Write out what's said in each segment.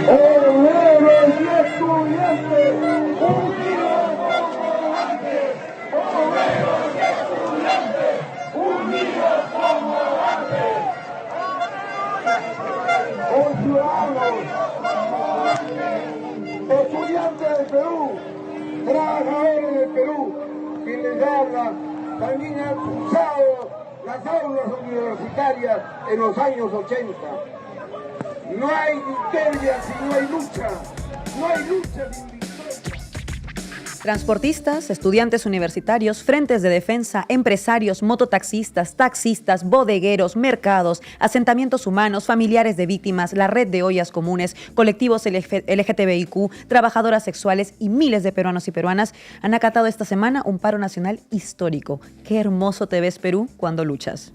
obreros y estudiantes, unidos como antes, obreros y estudiantes, unidos como antes. Ciudadanos, estudiantes del Perú, trabajadores del Perú, quien les habla, también han cruzado las aulas universitarias en los años 80. No hay victoria si no hay lucha, no hay lucha sin victoria. Transportistas, estudiantes universitarios, frentes de defensa, empresarios, mototaxistas, taxistas, bodegueros, mercados, asentamientos humanos, familiares de víctimas, la red de ollas comunes, colectivos LGTBIQ, trabajadoras sexuales y miles de peruanos y peruanas han acatado esta semana un paro nacional histórico. Qué hermoso te ves, Perú, cuando luchas.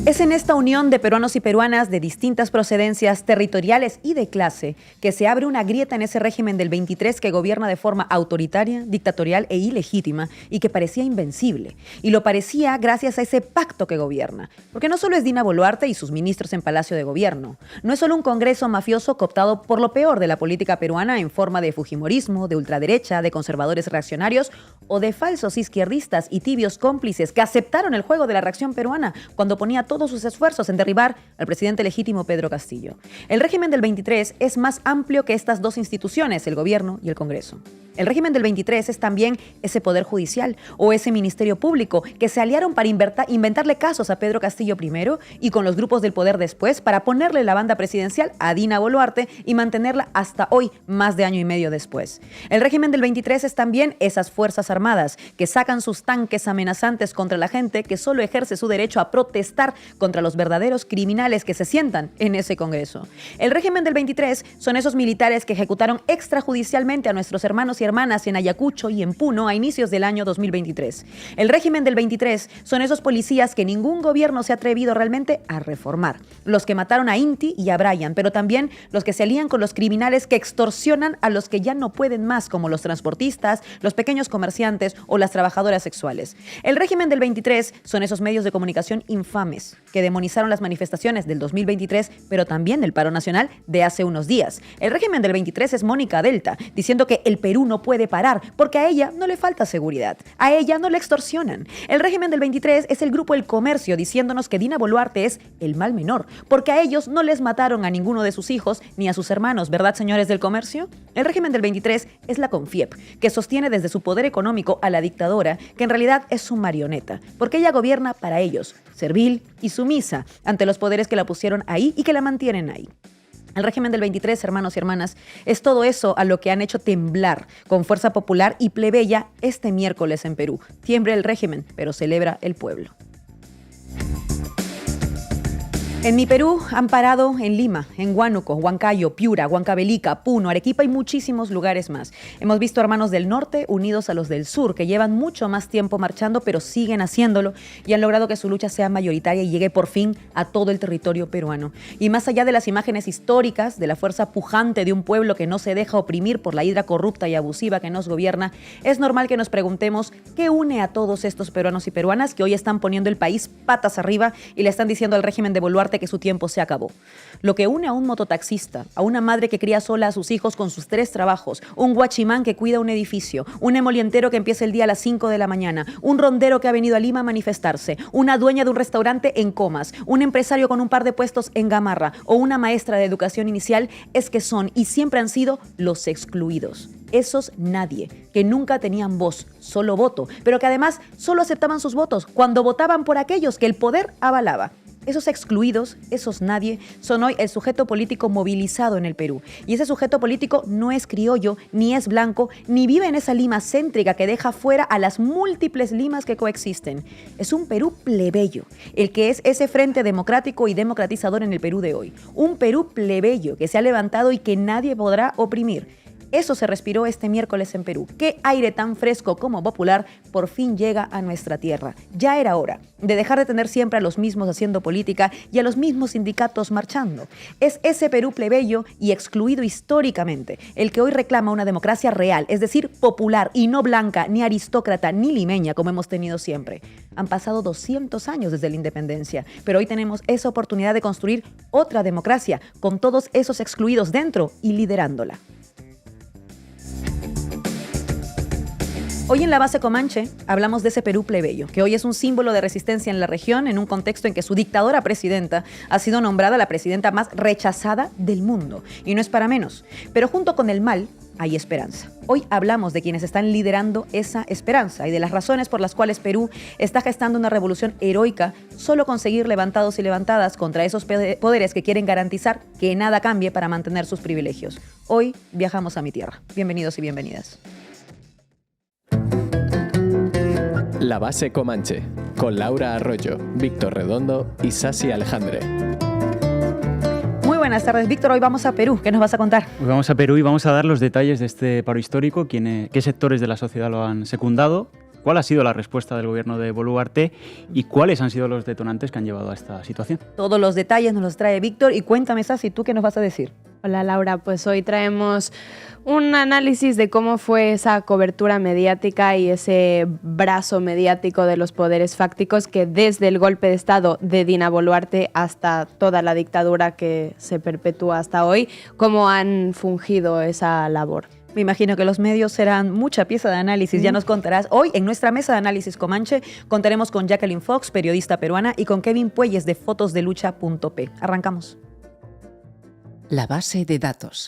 Es en esta unión de peruanos y peruanas de distintas procedencias territoriales y de clase que se abre una grieta en ese régimen del 23 que gobierna de forma autoritaria, dictatorial e ilegítima y que parecía invencible. Y lo parecía gracias a ese pacto que gobierna. Porque no solo es Dina Boluarte y sus ministros en Palacio de Gobierno. No es solo un congreso mafioso cooptado por lo peor de la política peruana en forma de fujimorismo, de ultraderecha, de conservadores reaccionarios o de falsos izquierdistas y tibios cómplices que aceptaron el juego de la reacción peruana cuando ponía todos sus esfuerzos en derribar al presidente legítimo Pedro Castillo. El régimen del 23 es más amplio que estas dos instituciones, el gobierno y el Congreso. El régimen del 23 es también ese poder judicial o ese ministerio público que se aliaron para inventarle casos a Pedro Castillo primero y con los grupos del poder después para ponerle la banda presidencial a Dina Boluarte y mantenerla hasta hoy, más de año y medio después. El régimen del 23 es también esas fuerzas armadas que sacan sus tanques amenazantes contra la gente que solo ejerce su derecho a protestar contra los verdaderos criminales que se sientan en ese Congreso. El régimen del 23 son esos militares que ejecutaron extrajudicialmente a nuestros hermanos y hermanas en Ayacucho y en Puno a inicios del año 2023. El régimen del 23 son esos policías que ningún gobierno se ha atrevido realmente a reformar. Los que mataron a Inti y a Brian, pero también los que se alían con los criminales que extorsionan a los que ya no pueden más, como los transportistas, los pequeños comerciantes o las trabajadoras sexuales. El régimen del 23 son esos medios de comunicación infames que demonizaron las manifestaciones del 2023, pero también el paro nacional de hace unos días. El régimen del 23 es Mónica Delta, diciendo que el Perú no puede parar, porque a ella no le falta seguridad, a ella no le extorsionan. El régimen del 23 es el grupo El Comercio, diciéndonos que Dina Boluarte es el mal menor, porque a ellos no les mataron a ninguno de sus hijos ni a sus hermanos, ¿verdad, señores del comercio? El régimen del 23 es la CONFIEP, que sostiene desde su poder económico a la dictadora, que en realidad es su marioneta, porque ella gobierna para ellos, servil y sumisa ante los poderes que la pusieron ahí y que la mantienen ahí. El régimen del 23, hermanos y hermanas, es todo eso a lo que han hecho temblar con fuerza popular y plebeya este miércoles en Perú. Tiembla el régimen, pero celebra el pueblo. En mi Perú han parado en Lima, en Huánuco, Huancayo, Piura, Huancavelica, Puno, Arequipa y muchísimos lugares más. Hemos visto hermanos del norte unidos a los del sur, que llevan mucho más tiempo marchando, pero siguen haciéndolo y han logrado que su lucha sea mayoritaria y llegue por fin a todo el territorio peruano. Y más allá de las imágenes históricas de la fuerza pujante de un pueblo que no se deja oprimir por la hidra corrupta y abusiva que nos gobierna, es normal que nos preguntemos qué une a todos estos peruanos y peruanas que hoy están poniendo el país patas arriba y le están diciendo al régimen de Boluarte que su tiempo se acabó. Lo que une a un mototaxista, a una madre que cría sola a sus hijos con sus 3 trabajos, un guachimán que cuida un edificio, un emolientero que empieza el día a las 5 de la mañana, un rondero que ha venido a Lima a manifestarse, una dueña de un restaurante en Comas, un empresario con un par de puestos en Gamarra o una maestra de educación inicial, es que son y siempre han sido los excluidos. Esos nadie, que nunca tenían voz, solo voto, pero que además solo aceptaban sus votos cuando votaban por aquellos que el poder avalaba. Esos excluidos, esos nadie, son hoy el sujeto político movilizado en el Perú. Y ese sujeto político no es criollo, ni es blanco, ni vive en esa Lima céntrica que deja fuera a las múltiples Limas que coexisten. Es un Perú plebeyo, el que es ese frente democrático y democratizador en el Perú de hoy. Un Perú plebeyo que se ha levantado y que nadie podrá oprimir. Eso se respiró este miércoles en Perú. ¿Qué aire tan fresco como popular por fin llega a nuestra tierra? Ya era hora de dejar de tener siempre a los mismos haciendo política y a los mismos sindicatos marchando. Es ese Perú plebeyo y excluido históricamente el que hoy reclama una democracia real, es decir, popular y no blanca, ni aristócrata, ni limeña como hemos tenido siempre. Han pasado 200 años desde la independencia, pero hoy tenemos esa oportunidad de construir otra democracia con todos esos excluidos dentro y liderándola. Hoy en la base Comanche hablamos de ese Perú plebeyo, que hoy es un símbolo de resistencia en la región en un contexto en que su dictadora presidenta ha sido nombrada la presidenta más rechazada del mundo. Y no es para menos. Pero junto con el mal hay esperanza. Hoy hablamos de quienes están liderando esa esperanza y de las razones por las cuales Perú está gestando una revolución heroica solo con seguir levantados y levantadas contra esos poderes que quieren garantizar que nada cambie para mantener sus privilegios. Hoy viajamos a mi tierra. Bienvenidos y bienvenidas. La base Comanche, con Laura Arroyo, Víctor Redondo y Sasi Alejandre. Muy buenas tardes, Víctor. Hoy vamos a Perú. ¿Qué nos vas a contar? Hoy vamos a Perú y vamos a dar los detalles de este paro histórico, qué sectores de la sociedad lo han secundado, cuál ha sido la respuesta del gobierno de Boluarte y cuáles han sido los detonantes que han llevado a esta situación. Todos los detalles nos los trae Víctor y cuéntame, Sasi, ¿tú qué nos vas a decir? Hola Laura, pues hoy traemos un análisis de cómo fue esa cobertura mediática y ese brazo mediático de los poderes fácticos que desde el golpe de Estado de Dina Boluarte hasta toda la dictadura que se perpetúa hasta hoy, cómo han fungido esa labor. Me imagino que los medios serán mucha pieza de análisis, ya nos contarás. Hoy en nuestra mesa de análisis Comanche contaremos con Jacqueline Fox, periodista peruana, y con Kevin Puelles de fotosdelucha.p. Arrancamos. La base de datos.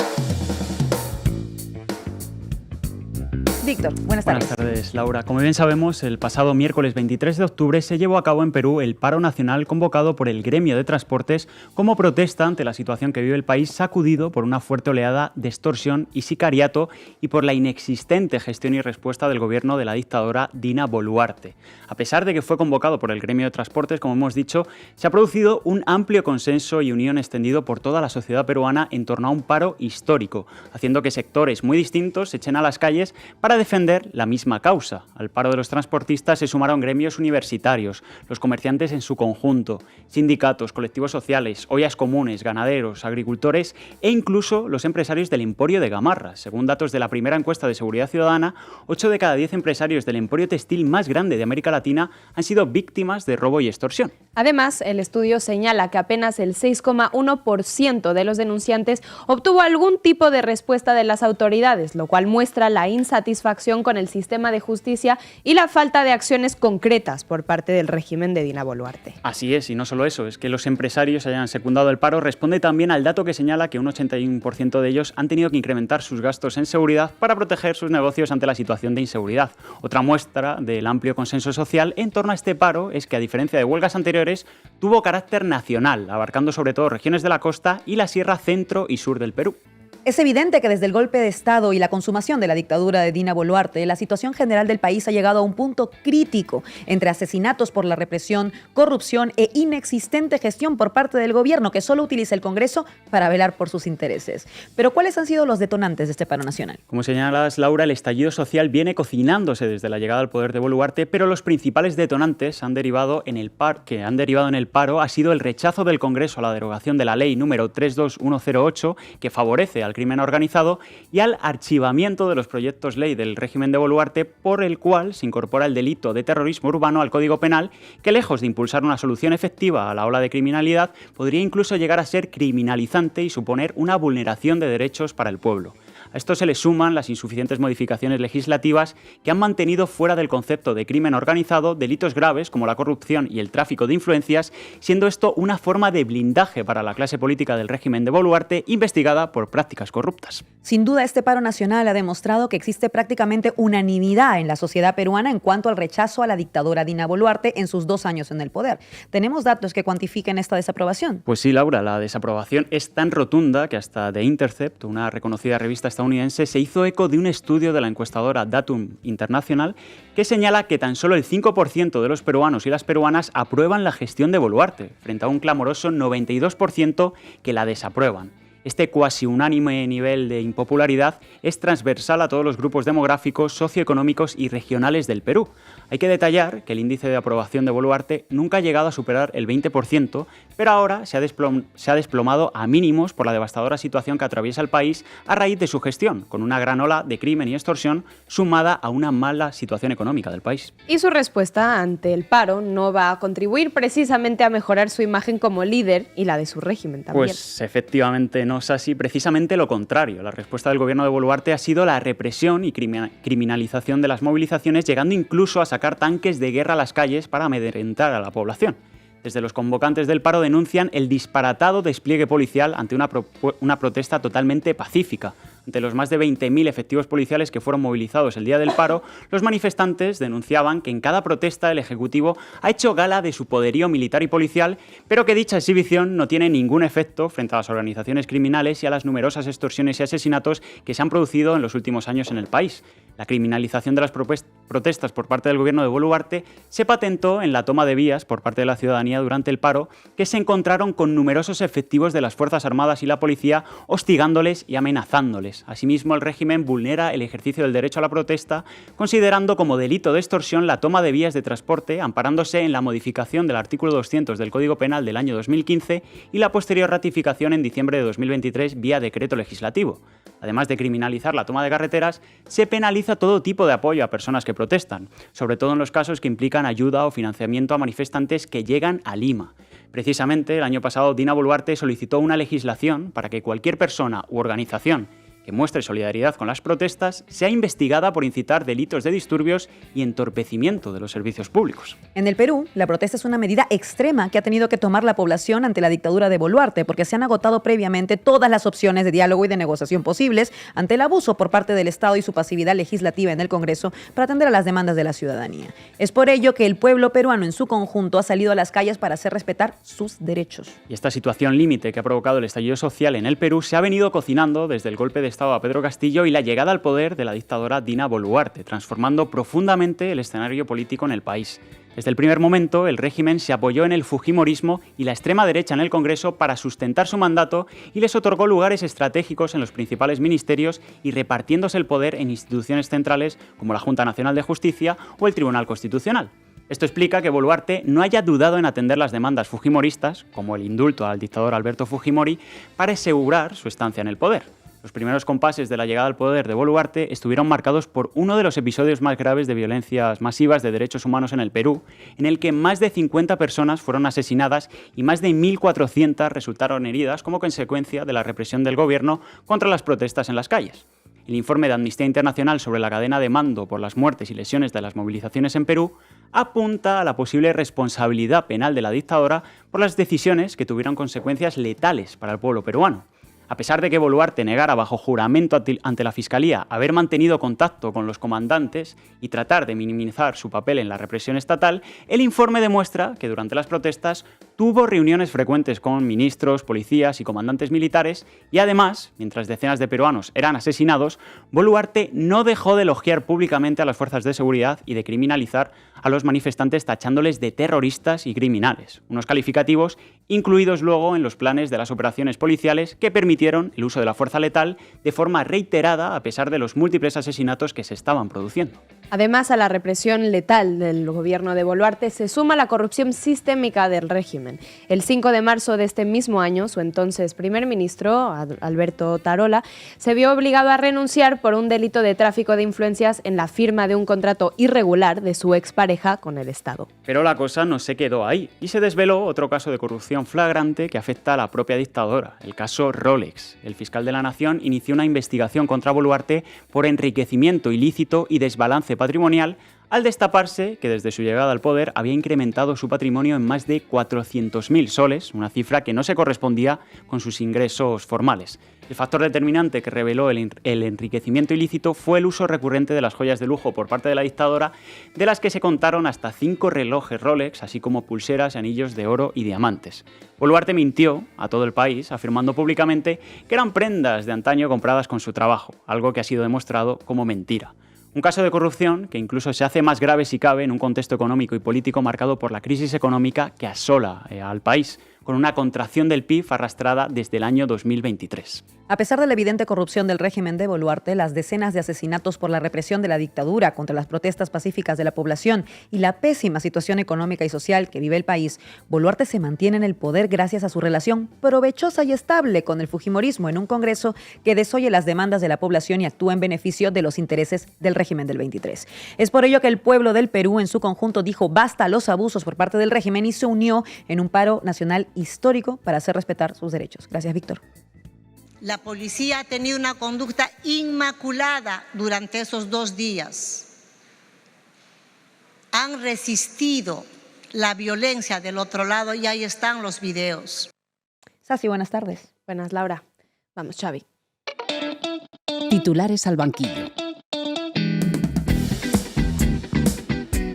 Víctor, buenas tardes. Buenas tardes, Laura. Como bien sabemos, el pasado miércoles 23 de octubre se llevó a cabo en Perú el paro nacional convocado por el gremio de transportes como protesta ante la situación que vive el país, sacudido por una fuerte oleada de extorsión y sicariato y por la inexistente gestión y respuesta del gobierno de la dictadora Dina Boluarte. A pesar de que fue convocado por el gremio de transportes, como hemos dicho, se ha producido un amplio consenso y unión extendido por toda la sociedad peruana en torno a un paro histórico, haciendo que sectores muy distintos se echen a las calles para defender la misma causa. Al paro de los transportistas se sumaron gremios universitarios, los comerciantes en su conjunto, sindicatos, colectivos sociales, ollas comunes, ganaderos, agricultores e incluso los empresarios del Emporio de Gamarra. Según datos de la primera encuesta de Seguridad Ciudadana, 8 de cada 10 empresarios del emporio textil más grande de América Latina han sido víctimas de robo y extorsión. Además, el estudio señala que apenas el 6,1% de los denunciantes obtuvo algún tipo de respuesta de las autoridades, lo cual muestra la insatisfacción con el sistema de justicia y la falta de acciones concretas por parte del régimen de Dina Boluarte. Así es, y no solo eso, es que los empresarios hayan secundado el paro responde también al dato que señala que un 81% de ellos han tenido que incrementar sus gastos en seguridad para proteger sus negocios ante la situación de inseguridad. Otra muestra del amplio consenso social en torno a este paro es que, a diferencia de huelgas anteriores, tuvo carácter nacional, abarcando sobre todo regiones de la costa y la sierra centro y sur del Perú. Es evidente que desde el golpe de Estado y la consumación de la dictadura de Dina Boluarte, la situación general del país ha llegado a un punto crítico entre asesinatos por la represión, corrupción e inexistente gestión por parte del gobierno que solo utiliza el Congreso para velar por sus intereses. Pero ¿cuáles han sido los detonantes de este paro nacional? Como señalas, Laura, el estallido social viene cocinándose desde la llegada al poder de Boluarte, pero los principales detonantes que han derivado en el paro ha sido el rechazo del Congreso a la derogación de la ley número 32108, que favorece al crimen organizado, y al archivamiento de los proyectos ley del régimen de Boluarte, por el cual se incorpora el delito de terrorismo urbano al Código Penal, que lejos de impulsar una solución efectiva a la ola de criminalidad, podría incluso llegar a ser criminalizante y suponer una vulneración de derechos para el pueblo. A esto se le suman las insuficientes modificaciones legislativas que han mantenido fuera del concepto de crimen organizado delitos graves como la corrupción y el tráfico de influencias, siendo esto una forma de blindaje para la clase política del régimen de Boluarte investigada por prácticas corruptas. Sin duda, este paro nacional ha demostrado que existe prácticamente unanimidad en la sociedad peruana en cuanto al rechazo a la dictadura Dina Boluarte en sus 2 años en el poder. ¿Tenemos datos que cuantifiquen esta desaprobación? Pues sí, Laura, la desaprobación es tan rotunda que hasta The Intercept, una reconocida revista estadounidense, se hizo eco de un estudio de la encuestadora Datum International que señala que tan solo el 5% de los peruanos y las peruanas aprueban la gestión de Boluarte, frente a un clamoroso 92% que la desaprueban. Este cuasi unánime nivel de impopularidad es transversal a todos los grupos demográficos, socioeconómicos y regionales del Perú. Hay que detallar que el índice de aprobación de Boluarte nunca ha llegado a superar el 20%, pero ahora se ha desplomado a mínimos por la devastadora situación que atraviesa el país a raíz de su gestión, con una gran ola de crimen y extorsión sumada a una mala situación económica del país. Y su respuesta ante el paro no va a contribuir precisamente a mejorar su imagen como líder y la de su régimen también. Pues efectivamente no es así, precisamente lo contrario. La respuesta del gobierno de Boluarte ha sido la represión y criminalización de las movilizaciones, llegando incluso a sacar tanques de guerra a las calles para amedrentar a la población. Desde los convocantes del paro denuncian el disparatado despliegue policial ante una protesta totalmente pacífica. Ante los más de 20.000 efectivos policiales que fueron movilizados el día del paro, los manifestantes denunciaban que en cada protesta el Ejecutivo ha hecho gala de su poderío militar y policial, pero que dicha exhibición no tiene ningún efecto frente a las organizaciones criminales y a las numerosas extorsiones y asesinatos que se han producido en los últimos años en el país. La criminalización de las protestas por parte del gobierno de Boluarte se patentó en la toma de vías por parte de la ciudadanía durante el paro, que se encontraron con numerosos efectivos de las Fuerzas Armadas y la policía hostigándoles y amenazándoles. Asimismo, el régimen vulnera el ejercicio del derecho a la protesta, considerando como delito de extorsión la toma de vías de transporte, amparándose en la modificación del artículo 200 del Código Penal del año 2015 y la posterior ratificación en diciembre de 2023 vía decreto legislativo. Además de criminalizar la toma de carreteras, se penaliza todo tipo de apoyo a personas que protestan, sobre todo en los casos que implican ayuda o financiamiento a manifestantes que llegan a Lima. Precisamente, el año pasado, Dina Boluarte solicitó una legislación para que cualquier persona u organización que muestre solidaridad con las protestas sea investigada por incitar delitos de disturbios y entorpecimiento de los servicios públicos. En el Perú, la protesta es una medida extrema que ha tenido que tomar la población ante la dictadura de Boluarte, porque se han agotado previamente todas las opciones de diálogo y de negociación posibles ante el abuso por parte del Estado y su pasividad legislativa en el Congreso para atender a las demandas de la ciudadanía. Es por ello que el pueblo peruano en su conjunto ha salido a las calles para hacer respetar sus derechos. Y esta situación límite que ha provocado el estallido social en el Perú se ha venido cocinando desde el golpe de Estado a Pedro Castillo y la llegada al poder de la dictadora Dina Boluarte, transformando profundamente el escenario político en el país. Desde el primer momento, el régimen se apoyó en el fujimorismo y la extrema derecha en el Congreso para sustentar su mandato y les otorgó lugares estratégicos en los principales ministerios y repartiéndose el poder en instituciones centrales como la Junta Nacional de Justicia o el Tribunal Constitucional. Esto explica que Boluarte no haya dudado en atender las demandas fujimoristas, como el indulto al dictador Alberto Fujimori, para asegurar su estancia en el poder. Los primeros compases de la llegada al poder de Boluarte estuvieron marcados por uno de los episodios más graves de violencias masivas de derechos humanos en el Perú, en el que más de 50 personas fueron asesinadas y más de 1.400 resultaron heridas como consecuencia de la represión del gobierno contra las protestas en las calles. El informe de Amnistía Internacional sobre la cadena de mando por las muertes y lesiones de las movilizaciones en Perú apunta a la posible responsabilidad penal de la dictadora por las decisiones que tuvieron consecuencias letales para el pueblo peruano. A pesar de que Boluarte negara bajo juramento ante la Fiscalía haber mantenido contacto con los comandantes y tratar de minimizar su papel en la represión estatal, el informe demuestra que durante las protestas tuvo reuniones frecuentes con ministros, policías y comandantes militares y además, mientras decenas de peruanos eran asesinados, Boluarte no dejó de elogiar públicamente a las fuerzas de seguridad y de criminalizar a los manifestantes tachándoles de terroristas y criminales, unos calificativos incluidos luego en los planes de las operaciones policiales que permitieron el uso de la fuerza letal de forma reiterada a pesar de los múltiples asesinatos que se estaban produciendo. Además, a la represión letal del gobierno de Boluarte se suma la corrupción sistémica del régimen. El 5 de marzo de este mismo año, su entonces primer ministro, Alberto Tarola, se vio obligado a renunciar por un delito de tráfico de influencias en la firma de un contrato irregular de su expareja con el Estado. Pero la cosa no se quedó ahí y se desveló otro caso de corrupción flagrante que afecta a la propia dictadora, el caso Rolex. El fiscal de la Nación inició una investigación contra Boluarte por enriquecimiento ilícito y desbalance patrimonial al destaparse que desde su llegada al poder había incrementado su patrimonio en más de 400.000 soles, una cifra que no se correspondía con sus ingresos formales. El factor determinante que reveló el enriquecimiento ilícito fue el uso recurrente de las joyas de lujo por parte de la dictadora, de las que se contaron hasta 5 relojes Rolex, así como pulseras y anillos de oro y diamantes. Boluarte mintió a todo el país, afirmando públicamente que eran prendas de antaño compradas con su trabajo, algo que ha sido demostrado como mentira. Un caso de corrupción que incluso se hace más grave si cabe en un contexto económico y político marcado por la crisis económica que asola al país. con una contracción del PIB arrastrada desde el año 2023. A pesar de la evidente corrupción del régimen de Boluarte, las decenas de asesinatos por la represión de la dictadura contra las protestas pacíficas de la población y la pésima situación económica y social que vive el país, Boluarte se mantiene en el poder gracias a su relación provechosa y estable con el fujimorismo en un Congreso que desoye las demandas de la población y actúa en beneficio de los intereses del régimen del 23. Es por ello que el pueblo del Perú en su conjunto dijo basta a los abusos por parte del régimen y se unió en un paro nacional histórico para hacer respetar sus derechos. Gracias, Víctor. La policía ha tenido una conducta inmaculada durante esos 2 días. Han resistido la violencia del otro lado y ahí están los videos. Sasi, buenas tardes. Buenas, Laura. Vamos, Xavi. Titulares al banquillo.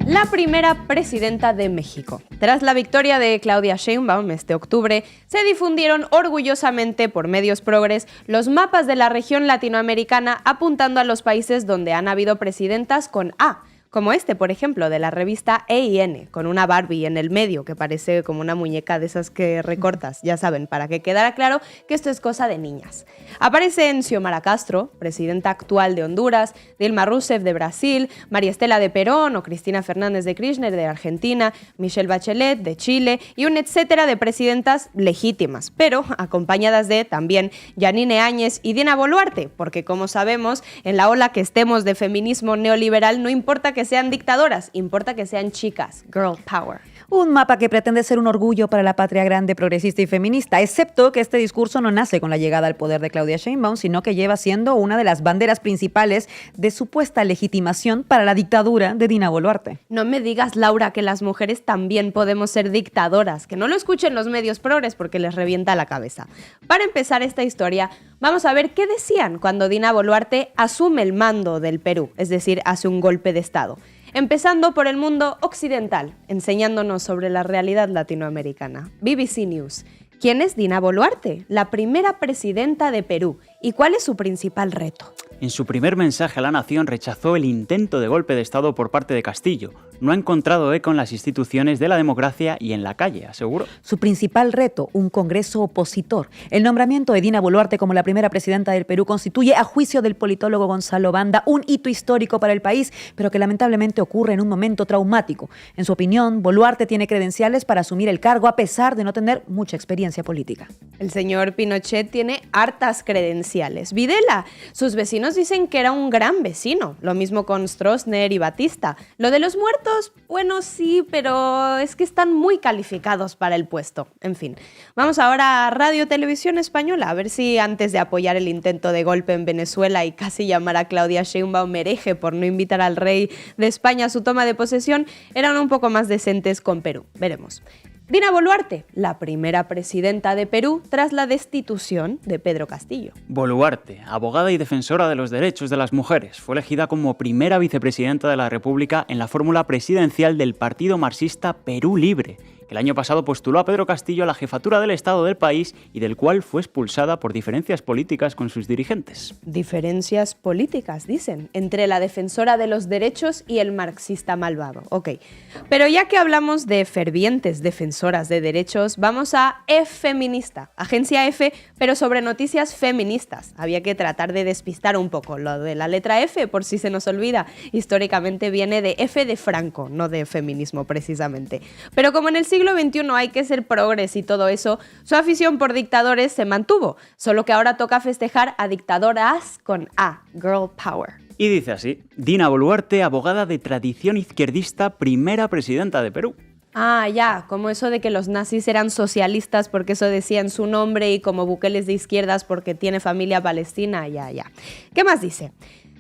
La primera presidenta de México. Tras la victoria de Claudia Sheinbaum este octubre, se difundieron orgullosamente por medios progres los mapas de la región latinoamericana apuntando a los países donde han habido presidentas con A, como este, por ejemplo, de la revista E&N, con una Barbie en el medio que parece como una muñeca de esas que recortas, ya saben, para que quedara claro que esto es cosa de niñas. Aparecen Xiomara Castro, presidenta actual de Honduras, Dilma Rousseff de Brasil, María Estela de Perón o Cristina Fernández de Kirchner de Argentina, Michelle Bachelet de Chile y un etcétera de presidentas legítimas, pero acompañadas de también Yanine Áñez y Dina Boluarte, porque como sabemos, en la ola que estemos de feminismo neoliberal no importa que sean dictadoras, importa que sean chicas. Girl power. Un mapa que pretende ser un orgullo para la patria grande, progresista y feminista, excepto que este discurso no nace con la llegada al poder de Claudia Sheinbaum, sino que lleva siendo una de las banderas principales de supuesta legitimación para la dictadura de Dina Boluarte. No me digas, Laura, que las mujeres también podemos ser dictadoras, que no lo escuchen los medios progres porque les revienta la cabeza. Para empezar esta historia, vamos a ver qué decían cuando Dina Boluarte asume el mando del Perú, es decir, hace un golpe de Estado. Empezando por el mundo occidental, enseñándonos sobre la realidad latinoamericana. BBC News. ¿Quién es Dina Boluarte? La primera presidenta de Perú. ¿Y cuál es su principal reto? En su primer mensaje a la nación rechazó el intento de golpe de Estado por parte de Castillo. No ha encontrado eco en las instituciones de la democracia y en la calle, aseguró. Su principal reto, un Congreso opositor. El nombramiento de Dina Boluarte como la primera presidenta del Perú constituye, a juicio del politólogo Gonzalo Banda, un hito histórico para el país, pero que lamentablemente ocurre en un momento traumático. En su opinión, Boluarte tiene credenciales para asumir el cargo a pesar de no tener mucha experiencia política. El señor Pinochet tiene hartas credenciales. Videla, sus vecinos dicen que era un gran vecino. Lo mismo con Stroessner y Batista. Lo de los muertos, bueno, sí, pero es que están muy calificados para el puesto. En fin, vamos ahora a Radio Televisión Española, a ver si antes de apoyar el intento de golpe en Venezuela y casi llamar a Claudia Sheinbaum hereje por no invitar al rey de España a su toma de posesión, eran un poco más decentes con Perú. Veremos. Dina Boluarte, la primera presidenta de Perú tras la destitución de Pedro Castillo. Boluarte, abogada y defensora de los derechos de las mujeres, fue elegida como primera vicepresidenta de la República en la fórmula presidencial del partido marxista Perú Libre, que el año pasado postuló a Pedro Castillo a la jefatura del Estado del país y del cual fue expulsada por diferencias políticas con sus dirigentes. Diferencias políticas, dicen, entre la defensora de los derechos y el marxista malvado. Ok, pero ya que hablamos de fervientes defensoras de derechos, vamos a Feminista, agencia F, pero sobre noticias feministas. Había que tratar de despistar un poco lo de la letra F, por si se nos olvida. Históricamente viene de F de Franco, no de feminismo precisamente. Pero como en el siglo XXI hay que ser progres y todo eso, su afición por dictadores se mantuvo, solo que ahora toca festejar a dictadoras con A, Girl Power. Y dice así: Dina Boluarte, abogada de tradición izquierdista, primera presidenta de Perú. Ah, ya, como eso de que los nazis eran socialistas porque eso decía en su nombre y como Bukele es de izquierdas porque tiene familia palestina, ya. ¿Qué más dice?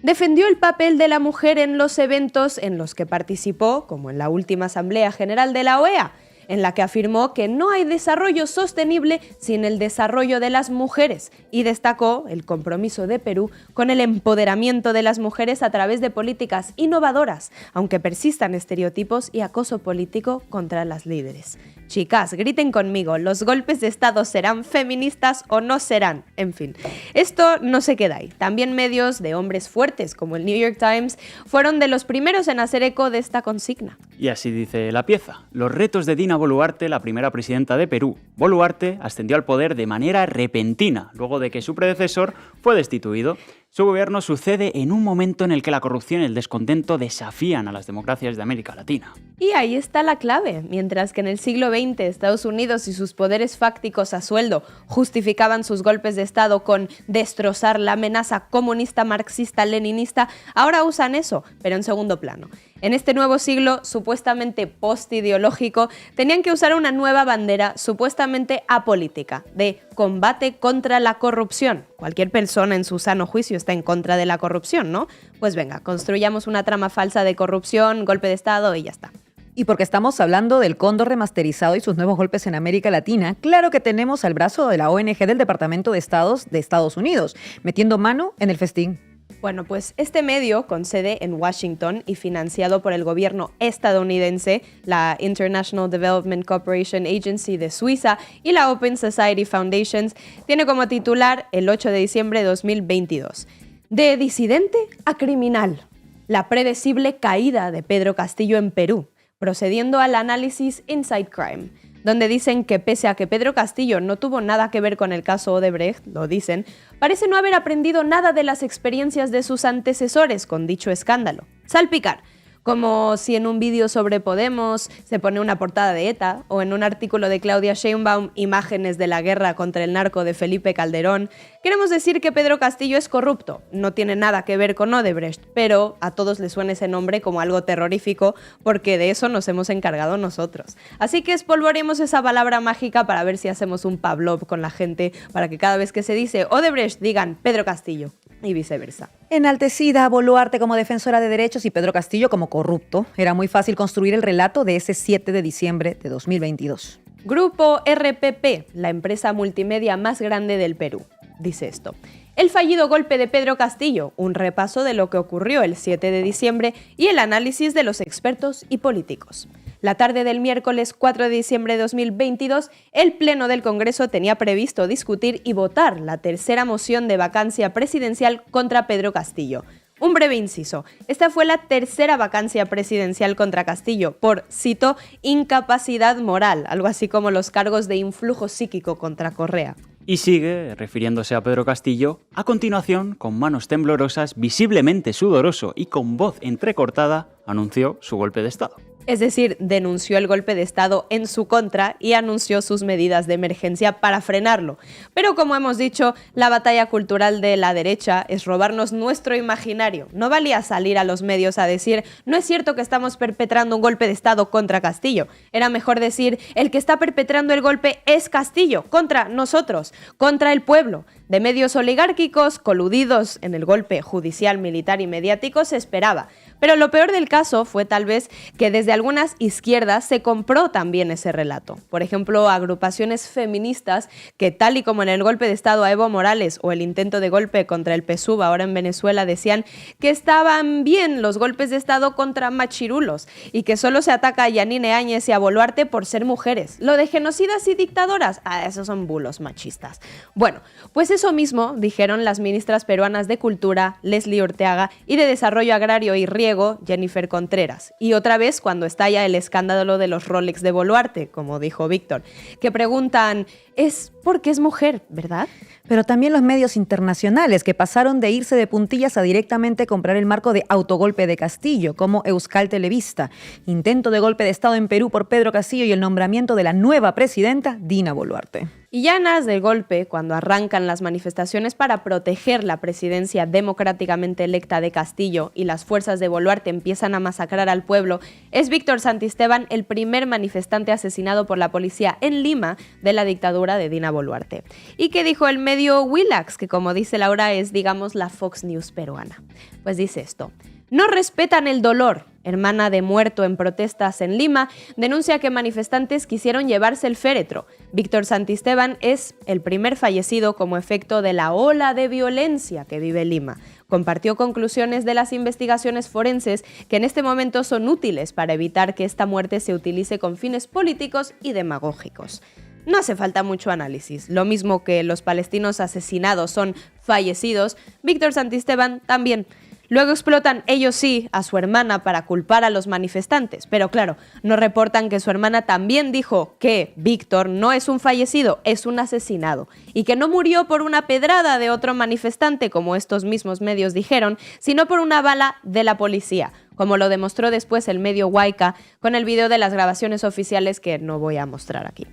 Defendió el papel de la mujer en los eventos en los que participó, como en la última Asamblea General de la OEA, en la que afirmó que no hay desarrollo sostenible sin el desarrollo de las mujeres y destacó el compromiso de Perú con el empoderamiento de las mujeres a través de políticas innovadoras, aunque persistan estereotipos y acoso político contra las líderes. Chicas, griten conmigo, ¿los golpes de Estado serán feministas o no serán? En fin, esto no se queda ahí. También medios de hombres fuertes, como el New York Times, fueron de los primeros en hacer eco de esta consigna. Y así dice la pieza: los retos de Dina Boluarte, la primera presidenta de Perú. Boluarte ascendió al poder de manera repentina, luego de que su predecesor fue destituido. Su gobierno sucede en un momento en el que la corrupción y el descontento desafían a las democracias de América Latina. Y ahí está la clave. Mientras que en el siglo XX Estados Unidos y sus poderes fácticos a sueldo justificaban sus golpes de Estado con destrozar la amenaza comunista, marxista, leninista, ahora usan eso, pero en segundo plano. En este nuevo siglo, supuestamente postideológico, tenían que usar una nueva bandera supuestamente apolítica, de combate contra la corrupción. Cualquier persona en su sano juicio está en contra de la corrupción, ¿no? Pues venga, construyamos una trama falsa de corrupción, golpe de Estado y ya está. Y porque estamos hablando del Cóndor remasterizado y sus nuevos golpes en América Latina, claro que tenemos al brazo de la ONG del Departamento de Estados de Estados Unidos, metiendo mano en el festín. Bueno, pues este medio, con sede en Washington y financiado por el gobierno estadounidense, la International Development Cooperation Agency de Suiza y la Open Society Foundations, tiene como titular el 8 de diciembre de 2022. De disidente a criminal. La predecible caída de Pedro Castillo en Perú, procediendo al análisis Inside Crime, donde dicen que pese a que Pedro Castillo no tuvo nada que ver con el caso Odebrecht, lo dicen, parece no haber aprendido nada de las experiencias de sus antecesores con dicho escándalo. Salpicar, como si en un vídeo sobre Podemos se pone una portada de ETA o en un artículo de Claudia Sheinbaum imágenes de la guerra contra el narco de Felipe Calderón. Queremos decir que Pedro Castillo es corrupto, no tiene nada que ver con Odebrecht, pero a todos les suena ese nombre como algo terrorífico porque de eso nos hemos encargado nosotros. Así que espolvoreemos esa palabra mágica para ver si hacemos un Pavlov con la gente para que cada vez que se dice Odebrecht digan Pedro Castillo y viceversa. Enaltecida a Boluarte como defensora de derechos y Pedro Castillo como corrupto, era muy fácil construir el relato de ese 7 de diciembre de 2022. Grupo RPP, la empresa multimedia más grande del Perú, dice esto. El fallido golpe de Pedro Castillo, un repaso de lo que ocurrió el 7 de diciembre y el análisis de los expertos y políticos. La tarde del miércoles 4 de diciembre de 2022, el Pleno del Congreso tenía previsto discutir y votar la tercera moción de vacancia presidencial contra Pedro Castillo. Un breve inciso. Esta fue la tercera vacancia presidencial contra Castillo por, cito, incapacidad moral, algo así como los cargos de influjo psíquico contra Correa. Y sigue, refiriéndose a Pedro Castillo, a continuación, con manos temblorosas, visiblemente sudoroso y con voz entrecortada, anunció su golpe de Estado. Es decir, denunció el golpe de Estado en su contra y anunció sus medidas de emergencia para frenarlo. Pero como hemos dicho, la batalla cultural de la derecha es robarnos nuestro imaginario. No valía salir a los medios a decir, no es cierto que estamos perpetrando un golpe de Estado contra Castillo. Era mejor decir, el que está perpetrando el golpe es Castillo, contra nosotros, contra el pueblo. De medios oligárquicos coludidos en el golpe judicial, militar y mediático se esperaba. Pero lo peor del caso fue tal vez que desde algunas izquierdas se compró también ese relato. Por ejemplo, agrupaciones feministas que, tal y como en el golpe de Estado a Evo Morales o el intento de golpe contra el PSUV ahora en Venezuela, decían que estaban bien los golpes de Estado contra machirulos y que solo se ataca a Yanine Áñez y a Boluarte por ser mujeres. Lo de genocidas y dictadoras, esos son bulos machistas. Bueno, pues eso mismo dijeron las ministras peruanas de Cultura, Leslie Orteaga, y de Desarrollo Agrario y Riego, Jennifer Contreras. Y otra vez cuando estalla el escándalo de los Rolex de Boluarte, como dijo Víctor, que preguntan, es porque es mujer, ¿verdad? Pero también los medios internacionales que pasaron de irse de puntillas a directamente comprar el marco de autogolpe de Castillo, como Euskal Televista, intento de golpe de Estado en Perú por Pedro Castillo y el nombramiento de la nueva presidenta, Dina Boluarte. Y ya en las del golpe, cuando arrancan las manifestaciones para proteger la presidencia democráticamente electa de Castillo y las fuerzas de Boluarte empiezan a masacrar al pueblo, es Víctor Santisteban el primer manifestante asesinado por la policía en Lima de la dictadura de Dina Boluarte. ¿Y qué dijo el medio Willax, que como dice Laura es, digamos, la Fox News peruana? Pues dice esto. No respetan el dolor. Hermana de muerto en protestas en Lima, denuncia que manifestantes quisieron llevarse el féretro. Víctor Santisteban es el primer fallecido como efecto de la ola de violencia que vive Lima. Compartió conclusiones de las investigaciones forenses que en este momento son útiles para evitar que esta muerte se utilice con fines políticos y demagógicos. No hace falta mucho análisis. Lo mismo que los palestinos asesinados son fallecidos, Víctor Santisteban también. Luego explotan, ellos sí, a su hermana para culpar a los manifestantes. Pero claro, no reportan que su hermana también dijo que Víctor no es un fallecido, es un asesinado. Y que no murió por una pedrada de otro manifestante, como estos mismos medios dijeron, sino por una bala de la policía, como lo demostró después el medio Huayca con el video de las grabaciones oficiales que no voy a mostrar aquí.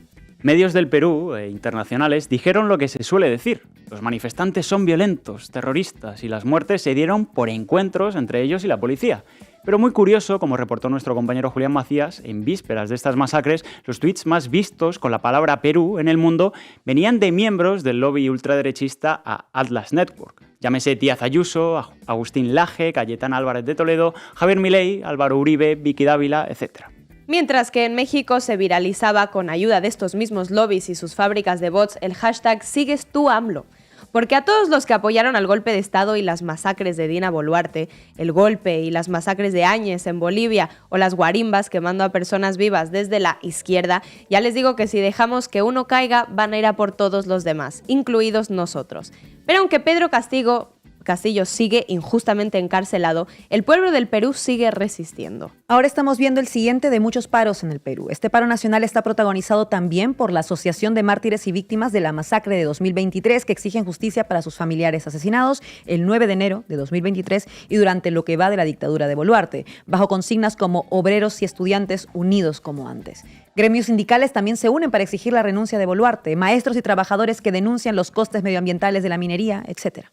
Medios del Perú e internacionales dijeron lo que se suele decir. Los manifestantes son violentos, terroristas y las muertes se dieron por encuentros entre ellos y la policía. Pero muy curioso, como reportó nuestro compañero Julián Macías, en vísperas de estas masacres, los tweets más vistos con la palabra Perú en el mundo venían de miembros del lobby ultraderechista a Atlas Network. Llámese Díaz Ayuso, Agustín Laje, Cayetana Álvarez de Toledo, Javier Milei, Álvaro Uribe, Vicky Dávila, etc. Mientras que en México se viralizaba con ayuda de estos mismos lobbies y sus fábricas de bots el hashtag #SiguesTúAMLO. Porque a todos los que apoyaron al golpe de Estado y las masacres de Dina Boluarte, el golpe y las masacres de Áñez en Bolivia o las guarimbas quemando a personas vivas desde la izquierda, ya les digo que si dejamos que uno caiga, van a ir a por todos los demás, incluidos nosotros. Pero aunque Pedro Castillo sigue injustamente encarcelado, el pueblo del Perú sigue resistiendo. Ahora estamos viendo el siguiente de muchos paros en el Perú. Este paro nacional está protagonizado también por la Asociación de Mártires y Víctimas de la Masacre de 2023, que exigen justicia para sus familiares asesinados el 9 de enero de 2023 y durante lo que va de la dictadura de Boluarte, bajo consignas como obreros y estudiantes unidos como antes. Gremios sindicales también se unen para exigir la renuncia de Boluarte, maestros y trabajadores que denuncian los costes medioambientales de la minería, etc.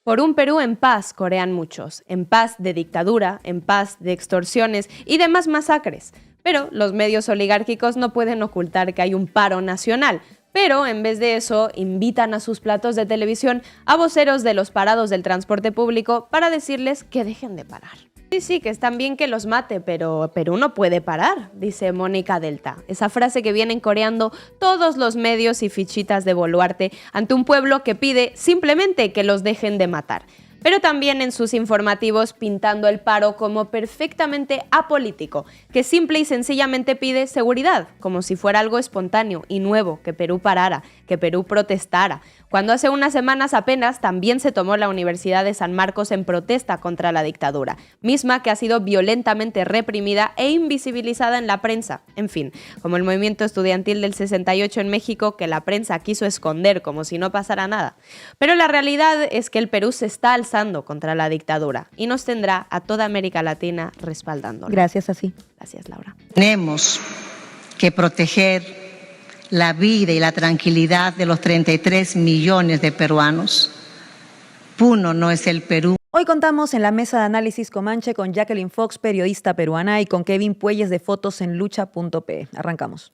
Por un Perú en paz, corean muchos, en paz de dictadura, en paz de extorsiones y demás masacres. Pero los medios oligárquicos no pueden ocultar que hay un paro nacional. Pero en vez de eso, invitan a sus platos de televisión a voceros de los parados del transporte público para decirles que dejen de parar. Sí, que están bien que los mate, pero Perú no puede parar, dice Mónica Delta. Esa frase que vienen coreando todos los medios y fichitas de Boluarte ante un pueblo que pide simplemente que los dejen de matar. Pero también en sus informativos pintando el paro como perfectamente apolítico, que simple y sencillamente pide seguridad, como si fuera algo espontáneo y nuevo, que Perú parara, que Perú protestara. Cuando hace unas semanas apenas también se tomó la Universidad de San Marcos en protesta contra la dictadura, misma que ha sido violentamente reprimida e invisibilizada en la prensa. En fin, como el movimiento estudiantil del 68 en México, que la prensa quiso esconder como si no pasara nada. Pero la realidad es que el Perú se está alzando contra la dictadura y nos tendrá a toda América Latina respaldándola. Gracias, así. Gracias, Laura. Tenemos que proteger la vida y la tranquilidad de los 33 millones de peruanos. Puno no es el Perú. Hoy contamos en la mesa de análisis Comanche con Jacqueline Fox, periodista peruana, y con Kevin Puelles de Fotos en Lucha.pe. Arrancamos.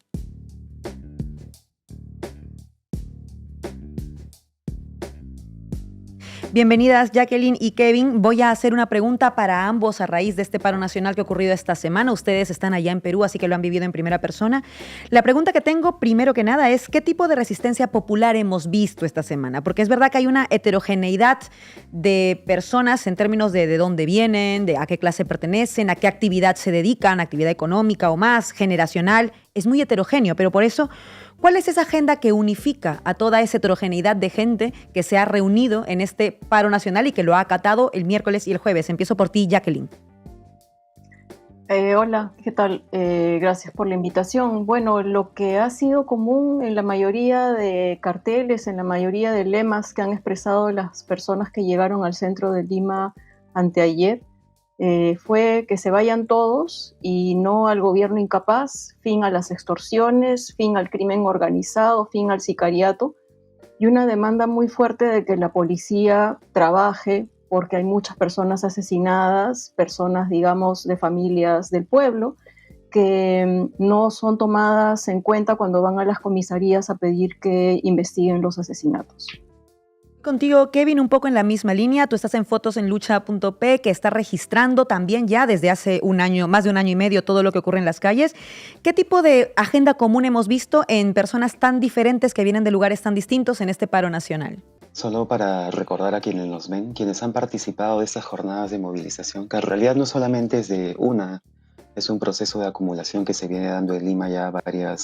Bienvenidas Jacqueline y Kevin. Voy a hacer una pregunta para ambos a raíz de este paro nacional que ha ocurrido esta semana. Ustedes están allá en Perú, así que lo han vivido en primera persona. La pregunta que tengo, primero que nada, es ¿qué tipo de resistencia popular hemos visto esta semana? Porque es verdad que hay una heterogeneidad de personas en términos de dónde vienen, de a qué clase pertenecen, a qué actividad se dedican, actividad económica o más, generacional. Es muy heterogéneo, pero por eso, ¿cuál es esa agenda que unifica a toda esa heterogeneidad de gente que se ha reunido en este paro nacional y que lo ha acatado el miércoles y el jueves? Empiezo por ti, Jacqueline. Hola, ¿qué tal? Gracias por la invitación. Bueno, lo que ha sido común en la mayoría de carteles, en la mayoría de lemas que han expresado las personas que llegaron al centro de Lima anteayer, fue que se vayan todos y no al gobierno incapaz, fin a las extorsiones, fin al crimen organizado, fin al sicariato, y una demanda muy fuerte de que la policía trabaje porque hay muchas personas asesinadas, personas, digamos, de familias del pueblo, que no son tomadas en cuenta cuando van a las comisarías a pedir que investiguen los asesinatos. Contigo, Kevin, un poco en la misma línea. Tú estás en fotosenlucha.p, que está registrando también ya desde hace un año, más de un año y medio, todo lo que ocurre en las calles. ¿Qué tipo de agenda común hemos visto en personas tan diferentes que vienen de lugares tan distintos en este paro nacional? Solo para recordar a quienes nos ven, quienes han participado de estas jornadas de movilización, que en realidad no solamente es un proceso de acumulación que se viene dando en Lima ya de